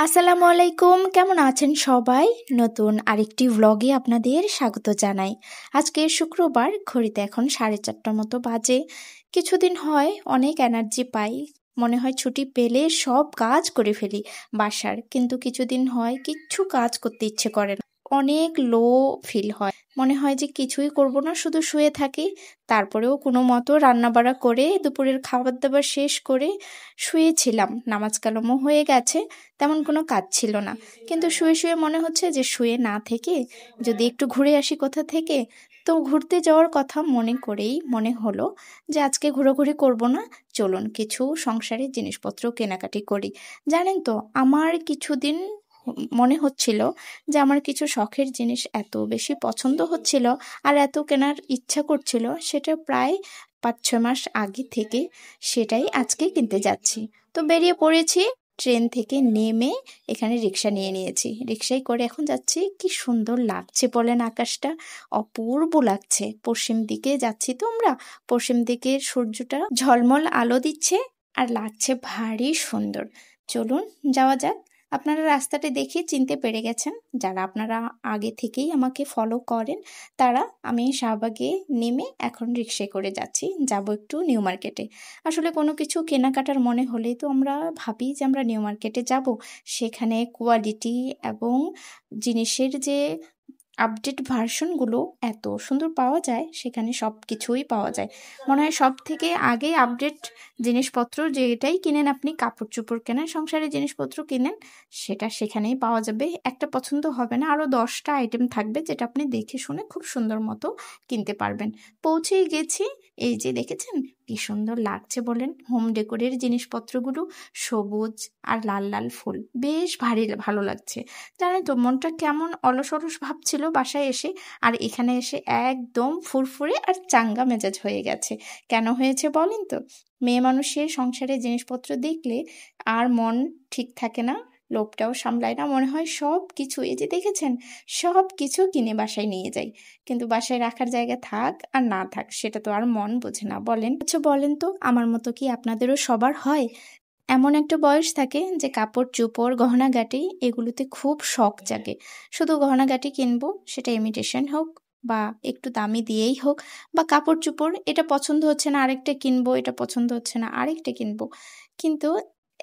আসসালামু আলাইকুম, কেমন আছেন সবাই? নতুন আরেকটি ভ্লগে আপনাদের স্বাগত জানাই। আজকে শুক্রবার, ঘড়িতে এখন 4:30 মতো বাজে। কিছুদিন হয় অনেক এনার্জি পাই, মনে হয় ছুটি পেলে সব কাজ করে ফেলি বাসার, কিন্তু কিছুদিন হয় কিচ্ছু কাজ করতে ইচ্ছে করে না। অনেক লো ফিল হয়, মনে হয় যে কিছুই করব না, শুধু শুয়ে থাকি। তারপরেও কোনো মতো রান্নাবাড়া করে দুপুরের খাবার দাবার শেষ করে শুয়েছিলাম, নামাজ কালামও হয়ে গেছে, তেমন কোনো কাজ ছিল না। কিন্তু শুয়ে শুয়ে মনে হচ্ছে যে শুয়ে না থেকে যদি একটু ঘুরে আসি কোথা থেকে। তো ঘুরতে যাওয়ার কথা মনে করেই মনে হলো যে আজকে ঘোরাঘুরি করব না, চলুন কিছু সংসারের জিনিসপত্র কেনাকাটি করি। জানেন তো, আমার কিছুদিন মনে হচ্ছিল যে আমার কিছু শখের জিনিস এত বেশি পছন্দ হচ্ছিল আর এত কেনার ইচ্ছা করছিল, সেটা প্রায় 5-6 মাস আগে থেকে সেটাই আজকে কিনতে যাচ্ছি। তো বেরিয়ে পড়েছি, ট্রেন থেকে নেমে এখানে রিক্সা নিয়ে নিয়েছি, রিক্সায় করে এখন যাচ্ছি। কি সুন্দর লাগছে বলেন, আকাশটা অপূর্ব লাগছে। পশ্চিম দিকে যাচ্ছি তো আমরা, পশ্চিম দিকের সূর্যটা ঝলমল আলো দিচ্ছে আর লাগছে ভারী সুন্দর। চলুন যাওয়া যাক। আপনারা রাস্তাটা দেখে চিনতে পেরে গেছেন, যারা আপনারা আগে থেকেই আমাকে ফলো করেন তারা। আমি শাহবাগে নেমে এখন রিক্সায় করে যাচ্ছি, যাব একটু নিউ মার্কেটে। আসলে কোনো কিছু কেনাকাটার মনে হলেই তো আমরা ভাবি যে আমরা নিউ মার্কেটে যাব, সেখানে কোয়ালিটি এবং জিনিসের যে আপডেট ভার্সনগুলো এত সুন্দর পাওয়া যায়, সেখানে সব কিছুই পাওয়া যায়। মনে হয় সব থেকে আগে আপডেট জিনিসপত্র যেটাই কিনেন আপনি, কাপড় চোপড় কেনেন, সংসারের জিনিসপত্র কিনেন, সেটা সেখানেই পাওয়া যাবে। একটা পছন্দ হবে না, আরও 10টা আইটেম থাকবে যেটা আপনি দেখে শুনে খুব সুন্দর মতো কিনতে পারবেন। পৌঁছেই গেছি, এই যে দেখেছেন কি সুন্দর লাগছে বলেন। হোম ডেকোরের জিনিসপত্রগুলো সবুজ আর লাল লাল ফুল, বেশ ভালো লাগছে। জানেন তো, মনটা কেমন অলস অলস ভাব ছিল বাসায় এসে, আর এখানে এসে একদম ফুরফুরে আর চাঙ্গা মেজাজ হয়ে গেছে। কেন হয়েছে বলেন তো? মেয়ে মানুষের সংসারে জিনিসপত্র দেখলে আর মন ঠিক থাকে না, লোভটাও সামলায় না, মনে হয় সব কিছু, এই যে দেখেছেন, সব কিছু কিনে বাসায় নিয়ে যাই। কিন্তু বাসায় রাখার জায়গা থাক আর না থাক, সেটা তো আর মন বোঝে না বলেন। আচ্ছা বলেন তো, আমার মতো কি আপনাদেরও সবার হয়? এমন একটা বয়স থাকে যে কাপড় চোপড় গহনাগাটি এগুলোতে খুব শখ জাগে। শুধু গহনাগাটি কিনবো, সেটা ইমিটেশন হোক বা একটু দামি দিয়েই হোক, বা কাপড় চোপড় এটা পছন্দ হচ্ছে না আরেকটা কিনবো, এটা পছন্দ হচ্ছে না আরেকটা কিনবো। কিন্তু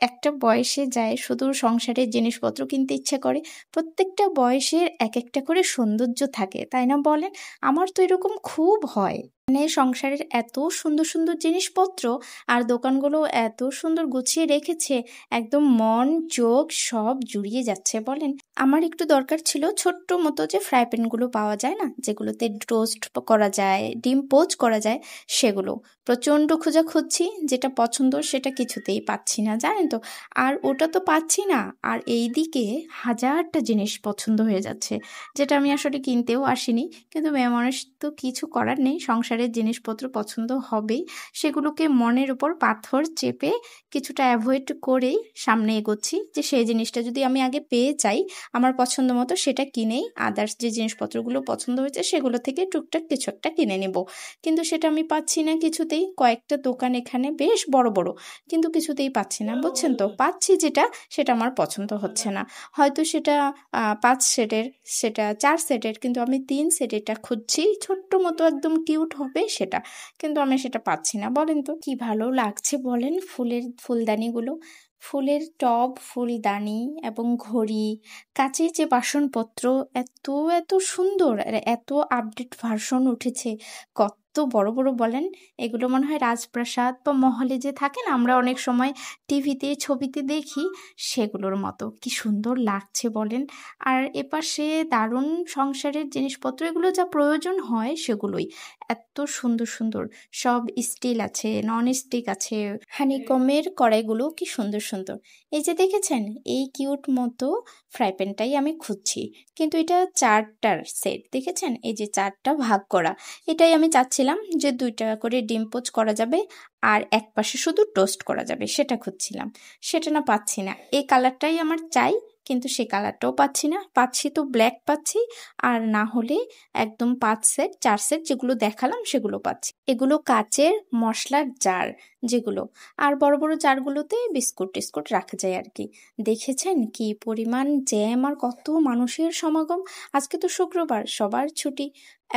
একটা বয়সে যায় শুধু সংসারের জিনিসপত্র কিনতে ইচ্ছে করে। প্রত্যেকটা বয়সের এক একটা করে সৌন্দর্য থাকে, তাই না বলেন? আমার তো এরকম খুব হয়, মানে সংসারের এত সুন্দর সুন্দর জিনিসপত্র আর দোকানগুলো এত সুন্দর গুছিয়ে রেখেছে, একদম মন চোখ সব জুড়িয়ে যাচ্ছে বলেন। আমার একটু দরকার ছিল ছোট্ট মতো যে ফ্রাই প্যানগুলো পাওয়া যায় না, যেগুলোতে টোস্ট করা যায়, ডিম পোচ করা যায়, সেগুলো প্রচণ্ড খুঁজছি, যেটা পছন্দ সেটা কিছুতেই পাচ্ছি না, জানেন তো। আর ওটা তো পাচ্ছি না, আর এই দিকে হাজারটা জিনিস পছন্দ হয়ে যাচ্ছে, যেটা আমি আসলে কিনতেও আসিনি। কিন্তু মেয়ে মানুষ তো কিছু করার নেই, সংসারের জিনিসপত্র পছন্দ হবেই। সেগুলোকে মনের উপর পাথর চেপে কিছুটা অ্যাভয়েড করেই সামনে এগোচ্ছি, যে সেই জিনিসটা যদি আমি আগে পেয়ে যাই আমার পছন্দ মতো, সেটা কিনেই আদার্স যে জিনিসপত্রগুলো পছন্দ হয়েছে সেগুলো থেকে টুকটাক কিছু একটা কিনে নেব। কিন্তু সেটা আমি পাচ্ছি না কিছুতেই। কয়েকটা দোকান এখানে বেশ বড় বড়, কিন্তু কিছুতেই পাচ্ছি না, বুঝছেন তো। পাচ্ছি যেটা, সেটা আমার পছন্দ হচ্ছে না। হয়তো সেটা 5 সেটের, সেটা 4 সেটের, কিন্তু আমি 3 সেটেরটা খুঁজছি, ছোট্ট মতো একদম কিউট হবে সেটা, কিন্তু আমি সেটা পাচ্ছি না। বলেন তো, কি ভালো লাগছে বলেন ফুলদানিগুলো, ফুলের টব, ফুলদানি এবং ঘড়ি, কাচের যে বাসনপত্র, এত এত সুন্দর আর এত আপডেট ভার্সন উঠেছে, কত বড় বড় বলেন। এগুলো মনে হয় রাজপ্রাসাদ বা মহলে যে থাকে না, আমরা অনেক সময় টিভিতে ছবিতে দেখি, সেগুলোর মতো কি সুন্দর লাগছে বলেন। আর এপাশে দারুণ সংসারের জিনিসপত্র, এগুলো যা প্রয়োজন হয় সেগুলোই, এত সুন্দর সুন্দর সব স্টিল আছে, নন স্টিক আছে, হানিকমের কড়াইগুলো কি সুন্দর সুন্দর। এই যে দেখেছেন, এই কিউট মতো ফ্রাই প্যানটাই আমি খুঁজছি, কিন্তু এটা 4টার সেট, দেখেছেন, এই যে 4টা ভাগ করা। এটাই আমি চাচ্ছিলাম যে 2টা করে ডিম পোচ করা যাবে আর এক পাশে শুধু টোস্ট করা যাবে, সেটা খুঁজছিলাম, সেটা না পাচ্ছি না। এই কালারটাই আমার চাই, কিন্তু সে কালারটাও পাচ্ছি না, পাচ্ছি তো ব্ল্যাক পাচ্ছি, আর না হলে একদম 5 সেট 4 সেট যেগুলো দেখালাম সেগুলো পাচ্ছি। এগুলো কাচের মশলার জার যেগুলো, আর বড় বড় জারগুলোতে বিস্কুট টিস্কুট রাখা যায় আর কি। দেখেছেন কি পরিমাণ জ্যাম আর কত মানুষের সমাগম। আজকে তো শুক্রবার, সবার ছুটি,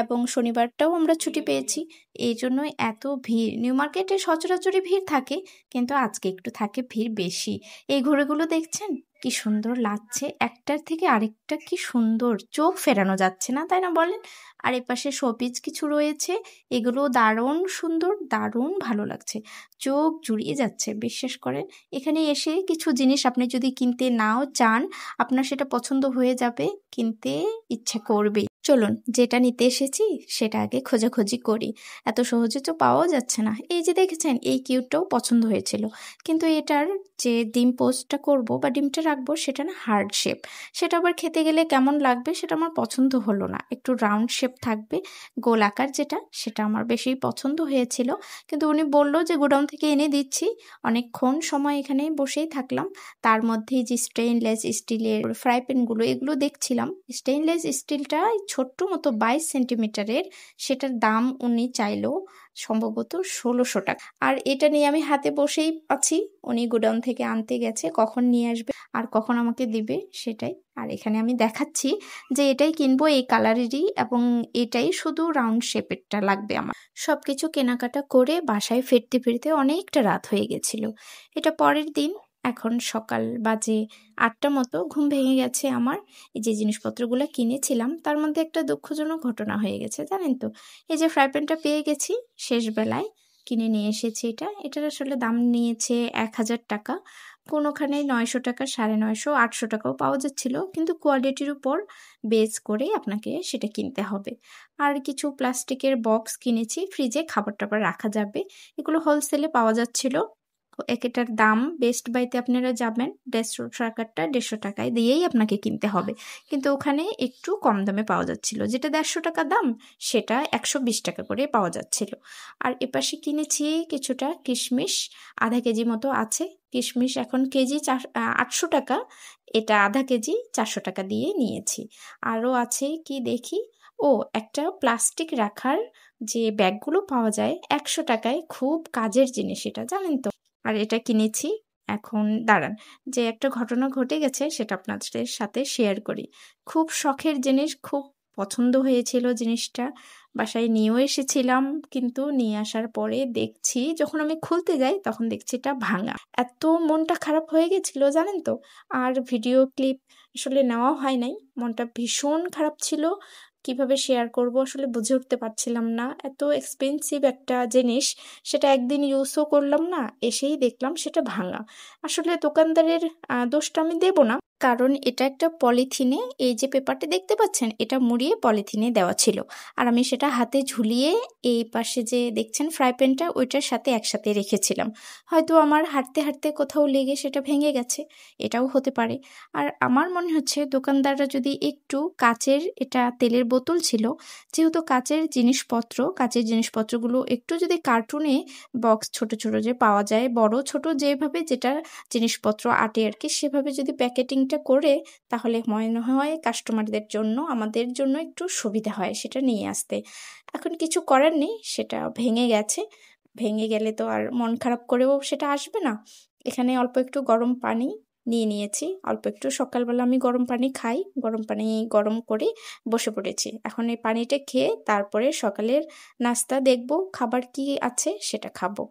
এবং শনিবারটাও আমরা ছুটি পেয়েছি, এই জন্যই এত ভিড়। নিউ মার্কেটে সচরাচরই ভিড় থাকে, কিন্তু আজকে একটু থাকে ভিড় বেশি। এই ঘড়িগুলো দেখছেন কি সুন্দর লাগছে, একটার থেকে আরেকটা কি সুন্দর, চোখ ফেরানো যাচ্ছে না, তাই না বলেন? আর এপাশে শোপিস কিছু রয়েছে, এগুলো দারুণ সুন্দর, দারুণ ভালো লাগছে, চোখ জুড়িয়ে যাচ্ছে বিশ্বাস করেন। এখানে এসে কিছু জিনিস আপনি যদি কিনতে নাও চান, আপনার সেটা পছন্দ হয়ে যাবে, কিনতে ইচ্ছে করবে। চলুন যেটা নিতে এসেছি সেটা আগে খোঁজাখুঁজি করি, এত সহজে তো পাওয়া যাচ্ছে না। এই যে দেখেছেন এই কিউটটাও পছন্দ হয়েছিল, কিন্তু এটার যে ডিম পোস্টটা করব বা ডিমটা রাখবো সেটা না হার্ড শেপ, সেটা আবার খেতে গেলে কেমন লাগবে সেটা আমার পছন্দ হলো না। একটু রাউন্ড শেপ থাকবে, গোল আকার যেটা, সেটা আমার বেশি পছন্দ হয়েছিল। কিন্তু উনি বললো যে গোডাউন থেকে এনে দিচ্ছি। অনেকক্ষণ সময় এখানে বসেই থাকলাম, তার মধ্যেই যে স্টেইনলেস স্টিলের ফ্রাই প্যানগুলো এগুলো দেখছিলাম। স্টেইনলেস স্টিলটা ছোট্ট মতো 22 সেন্টিমিটারের, সেটার দাম উনি চাইলো সম্ভবত 1600 টাকা। আর এটা নিয়ে আমি হাতে বসেই আছি, উনি গোডাউন থেকে আনতে গেছে, কখন নিয়ে আসবে আর কখন আমাকে দিবে সেটাই। আর এখানে আমি দেখাচ্ছি যে এটাই কিনবো, এই কালারেরই, এবং এটাই শুধু রাউন্ড শেপেরটা লাগবে আমার। সবকিছু কেনাকাটা করে বাসায় ফিরতে ফিরতে অনেকটা রাত হয়ে গেছিল। এটা পরের দিন, এখন সকাল বাজে 8টা মতো, ঘুম ভেঙে গেছে আমার। এই যে জিনিসপত্রগুলো কিনেছিলাম তার মধ্যে একটা দুঃখজনক ঘটনা হয়ে গেছে জানেন তো। এই যে ফ্রাই প্যানটা পেয়ে গেছি শেষ বেলায়, কিনে নিয়ে এসেছি। এটার আসলে দাম নিয়েছে 1000 টাকা, কোনোখানে 900 টাকা, 950, 800 টাকাও পাওয়া যাচ্ছিল, কিন্তু কোয়ালিটির উপর বেস করে আপনাকে সেটা কিনতে হবে। আর কিছু প্লাস্টিকের বক্স কিনেছি, ফ্রিজে খাবার টাবার রাখা যাবে, এগুলো হোলসেলে পাওয়া যাচ্ছিল। এটার দাম বেস্ট বাইতে আপনারা যাবেন 150 টাকারটা 150 টাকায় দিয়েই আপনাকে কিনতে হবে, কিন্তু ওখানে একটু কম দামে পাওয়া যাচ্ছিল। যেটা 150 টাকা দাম সেটা 120 টাকা করে পাওয়া যাচ্ছিল। আর এপাশে কিনেছি কিছুটা কিশমিশ, আধা কেজি মতো আছে। কিশমিশ এখন কেজি 800 টাকা, এটা আধা কেজি 400 টাকা দিয়ে নিয়েছি। আরও আছে কি দেখি, ও একটা প্লাস্টিক রাখার যে ব্যাগগুলো পাওয়া যায় 100 টাকায়, খুব কাজের জিনিস এটা জানেন তো। আর এটা কিনেছি। এখন দাঁড়ান, যে একটা ঘটনা ঘটে গেছে সেটা আপনাদের সাথে শেয়ার করি। খুব শখের জিনিস, খুব পছন্দ হয়েছিল জিনিসটা, বাসায় নিয়েও এসেছিলাম, কিন্তু নিয়ে আসার পরে দেখছি, যখন আমি খুলতে যাই তখন দেখছি এটা ভাঙা। এত মনটা খারাপ হয়ে গেছিল জানেন তো। আর ভিডিও ক্লিপ আসলে নেওয়া হয় নাই, মনটা ভীষণ খারাপ ছিল। কিভাবে শেয়ার করব আসলে বুঝে উঠতে পারছিলাম না। এত এক্সপেন্সিভ একটা জিনিস, সেটা একদিন ইউজও করলাম না, এসেই দেখলাম সেটা ভাঙা। আসলে দোকানদারের দোষটা আমি দেব না, কারণ এটা একটা পলিথিনে, এই যে পেপারটা দেখতে পাচ্ছেন এটা মুড়িয়ে পলিথিনে দেওয়া ছিল, আর আমি সেটা হাতে ঝুলিয়ে এই পাশে যে দেখছেন ফ্রাই প্যানটা ওইটার সাথে একসাথে রেখেছিলাম। হয়তো আমার হাঁটতে হাঁটতে কোথাও লেগে সেটা ভেঙে গেছে, এটাও হতে পারে। আর আমার মনে হচ্ছে দোকানদাররা যদি একটু কাচের, এটা তেলের বোতল ছিল, যেহেতু কাচের জিনিসপত্রগুলো একটু যদি কার্টুনে বক্স ছোট ছোট যে পাওয়া যায়, বড় ছোট যেভাবে যেটা জিনিসপত্র আটে আর কি, সেভাবে যদি প্যাকেটিংটা করে, তাহলে মনে হয় কাস্টমারদের জন্য, আমাদের জন্য একটু সুবিধা হয় সেটা নিয়ে আসতে। এখন কিছু করার নেই, সেটা ভেঙে গেছে, ভেঙে গেলে তো আর মন খারাপ করেও সেটা আসবে না। এখানে অল্প একটু গরম পানি নিয়ে নিয়েছি, অল্প একটু, সকালবেলা আমি গরম পানি খাই, গরম পানি গরম করে বসে পড়েছি। এখন এই পানিটা খেয়ে তারপরে সকালের নাস্তা দেখব, খাবার কি আছে সেটা খাবো।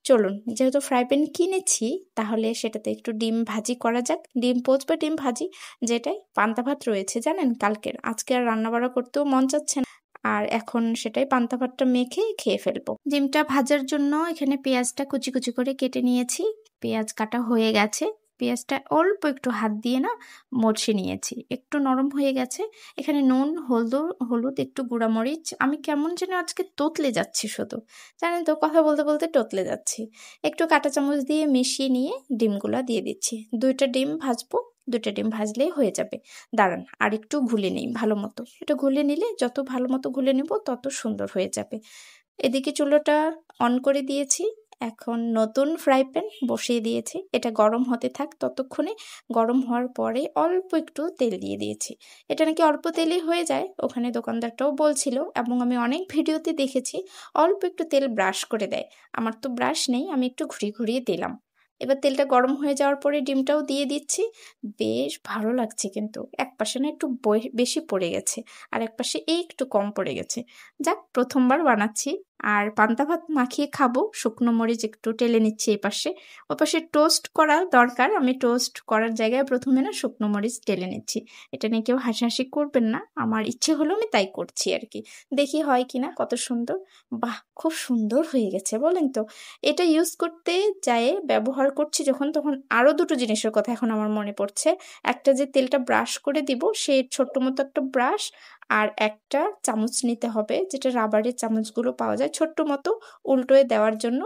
চলুন, যেহেতু ফ্রাই প্যান কিনেছি তাহলে সেটাতে একটু ডিম ভাজি করা যাক, ডিম পোচ বা ডিম ভাজি যেটাই। পান্তা ভাত রয়েছে জানেন কালকের, আজকে আর রান্না বাড়া করতেও মন চাচ্ছে না, আর এখন সেটাই পান্তা ভাতটা মেখে খেয়ে ফেলবো। ডিমটা ভাজার জন্য এখানে পেঁয়াজটা কুচি কুচি করে কেটে নিয়েছি, পেঁয়াজ কাটা হয়ে গেছে। পেঁয়াজটা অল্প একটু হাত দিয়ে না মরছে নিয়েছি, একটু নরম হয়ে গেছে। এখানে নুন, হলুদ, একটু গুঁড়ামরিচ, আমি কেমন যেন আজকে তোতলে যাচ্ছি শুধু, জানেন তো, কথা বলতে বলতে তোতলে যাচ্ছি। একটু কাঁটা চামচ দিয়ে মিশিয়ে নিয়ে ডিমগুলা দিয়ে দিচ্ছি। 2টা ডিম ভাজবো, 2টা ডিম ভাজলেই হয়ে যাবে। দাঁড়ান আর একটু ঘুলে নিই ভালো মতো, এটা ঘুলে নিলে, যত ভালো মতো ঘুলে নেব তত সুন্দর হয়ে যাবে। এদিকে চুলোটা অন করে দিয়েছি, এখন নতুন ফ্রাই প্যান বসিয়ে দিয়েছি, এটা গরম হতে থাক। ততক্ষণে গরম হওয়ার পরে অল্প একটু তেল দিয়ে দিয়েছি। এটা নাকি অল্প তেলেই হয়ে যায়, ওখানে দোকানদারটাও বলছিল, এবং আমি অনেক ভিডিওতে দেখেছি অল্প একটু তেল ব্রাশ করে দেয়। আমার তো ব্রাশ নেই, আমি একটু ঘুরিয়ে দিলাম। এবার তেলটা গরম হয়ে যাওয়ার পরে ডিমটাও দিয়ে দিচ্ছি। বেশ ভালো লাগছে, কিন্তু এক পাশে না একটু বেশি পড়ে গেছে, আর এক পাশে একটু কম পড়ে গেছে। যাক, প্রথমবার বানাচ্ছি। আর পান্তা ভাত মাখিয়ে খাবো, শুকনো মরিচ একটু টেলে নিচ্ছি এই পাশে। ও পাশে টোস্ট করা দরকার, আমি টোস্ট করার জায়গায় প্রথমে না শুকনো মরিচ টেলে নিচ্ছি। এটা নিয়ে কেউ হাসাহাসি করবেন না, আমার ইচ্ছে হলো আমি তাই করছি আর কি। দেখি হয় কিনা। কত সুন্দর, বাহ, খুব সুন্দর হয়ে গেছে বলেন তো। এটা ইউজ করতে যায় ব্যবহার করছি যখন, তখন আরও দুটো জিনিসের কথা এখন আমার মনে পড়ছে। একটা যে তেলটা ব্রাশ করে দিব, সে ছোট্ট মতো একটা ব্রাশ, আর একটা চামচ নিতে হবে, যেটা রাবারের চামচগুলো পাওয়া যায় ছোট্ট মতো উল্টোয় দেওয়ার জন্য,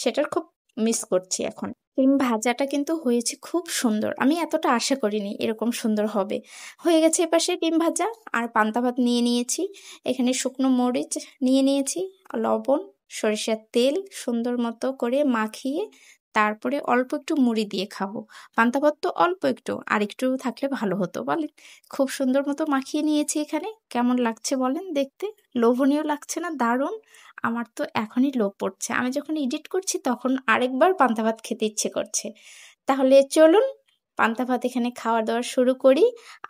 সেটার খুব মিস করছি এখন। ডিম ভাজাটা কিন্তু হয়েছে খুব সুন্দর, আমি এতটা আশা করিনি এরকম সুন্দর হবে। হয়ে গেছে এপাশে ডিম ভাজা। আর পান্তা ভাত নিয়ে নিয়েছি, এখানে শুকনো মরিচ নিয়ে নিয়েছি, লবণ, সরিষার তেল সুন্দর মতো করে মাখিয়ে তারপরে অল্প একটু মুড়ি দিয়ে খাবো। পান্তা ভাত তো অল্প একটু, আর একটু থাকলে ভালো হতো বলেন। খুব সুন্দর মতো মাখিয়ে নিয়েছি এখানে। কেমন লাগছে বলেন দেখতে? লোভনীয় লাগছে না? দারুণ। আমার তো এখনই লোভ পড়ছে, আমি যখন এডিট করছি তখন আরেকবার পান্তা ভাত খেতে ইচ্ছে করছে। তাহলে চলুন পান্তা ভাত এখানে খাওয়া দাওয়া শুরু করি।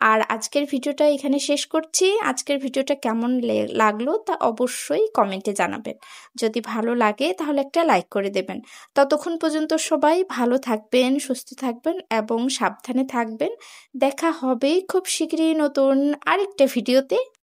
আর আজকের ভিডিওটা এখানে শেষ করছি। আজকের ভিডিওটা কেমন লাগলো তা অবশ্যই কমেন্টে জানাবেন। যদি ভালো লাগে তাহলে একটা লাইক করে দেবেন। ততক্ষণ পর্যন্ত সবাই ভালো থাকবেন, সুস্থ থাকবেন এবং সাবধানে থাকবেন। দেখা হবে খুব শীঘ্রই নতুন আরেকটা ভিডিওতে।